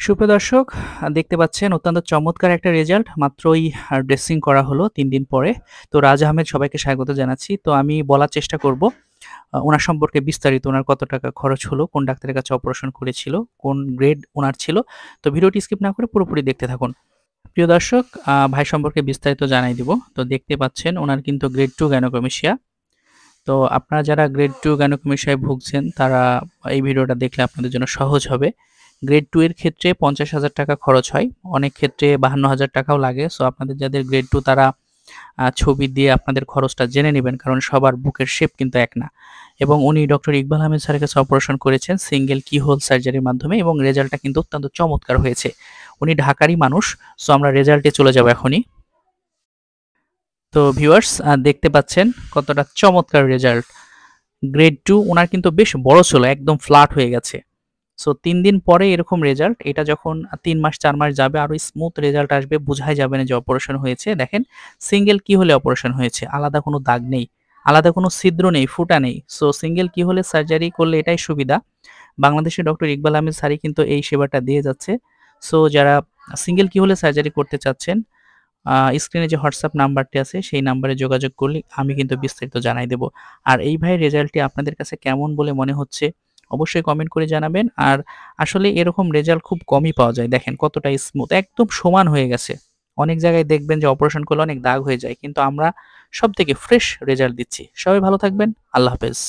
সুপ্রিয় দর্শক, দেখতে পাচ্ছেন অত্যন্ত চমৎকার একটা রেজাল্ট মাত্রই ড্রেসিং করা হলো ৩ দিন পরে। তো রাজ আহমেদ সবাইকে স্বাগত জানাচ্ছি। তো আমি বলার চেষ্টা করব উনার সম্পর্কে বিস্তারিত, উনার কত টাকা খরচ হলো, কোন ডাক্তারের কাছে অপারেশন করেছিল, কোন গ্রেড উনার ছিল। তো ভিডিওটি স্কিপ না করে পুরোপুরি দেখতে থাকুন। প্রিয় দর্শক, ভাই সম্পর্কে বিস্তারিত জানাই দিব। তো দেখতে পাচ্ছেন উনার কিন্তু গ্রেড 2 গ্যানোকোমেশিয়া। তো আপনারা যারা গ্রেড 2 গ্যানোকোমেশিয়ায় ভুগছেন তারা এই ভিডিওটা দেখলে আপনাদের জন্য সহজ হবে। গ্রেড 2 এর ক্ষেত্রে ৫০,০০০ টাকা খরচ হয়। অনেক ক্ষেত্রে ৫২,০০০ টাকাও লাগে। সো আপনাদের যাদের গ্রেড 2 তারা ছবি দিয়ে আপনাদের খরচটা জেনে নিবেন, কারণ সবার বুকের শেপ কিন্তু এক না। এবং উনি ডক্টর ইকবাল আহমেদ স্যারের কাছে অপারেশন করেছেন সিঙ্গেল কিহোল সার্জারির মাধ্যমে এবং রেজাল্টটা কিন্তু অত্যন্ত চমৎকার হয়েছে। উনি ঢাকারই মানুষ। সো আমরা রেজাল্টে চলে যাব এখনই। তো ভিউয়ার্স, দেখতে পাচ্ছেন কতটা চমৎকার রেজাল্ট। গ্রেড 2 উনার কিন্তু বেশ বড় ছিল, একদম ফ্ল্যাট হয়ে গেছে। সো ৩ দিন পরে এরকম রেজাল্ট। এটা যখন ৩ মাস ৪ মাস যাবে আরো স্মুথ রেজাল্ট আসবে, বোঝাই যাবে না যে অপারেশন হয়েছে। দেখেন, সিঙ্গেল কি হলে অপারেশন হয়েছে, আলাদা কোনো দাগ নেই, আলাদা কোনো ছিদ্র নেই, ফুটা নেই। সো সিঙ্গেল কি হলে সার্জারি করলে এটাই সুবিধা। বাংলাদেশে ডক্টর ইকবাল আহমেদ স্যারই কিন্তু এই সেবাটা দিয়ে যাচ্ছে। সো যারা সিঙ্গেল কি হলে সার্জারি করতে চাচ্ছেন, স্ক্রিনে যে হোয়াটসঅ্যাপ নাম্বারটি আছে সেই নাম্বারে যোগাযোগ করলে আমি কিন্তু বিস্তারিত জানাই দেব। আর এই ভাইয়ের রেজাল্টটি আপনাদের কাছে কেমন বলে মনে হচ্ছে অবশ্যই কমেন্ট করে জানাবেন। আর আসলে এরকম রেজাল্ট খুব কমই পাওয়া যায়। দেখেন কতটা স্মুথ, একদম সমান হয়ে গেছে। অনেক জায়গায় দেখবেন যে অপারেশন করলে অনেক দাগ হয়ে যায়, কিন্তু আমরা সবথেকে ফ্রেশ রেজাল্ট দিচ্ছি। সবাই ভালো থাকবেন। আল্লাহ হাফেজ।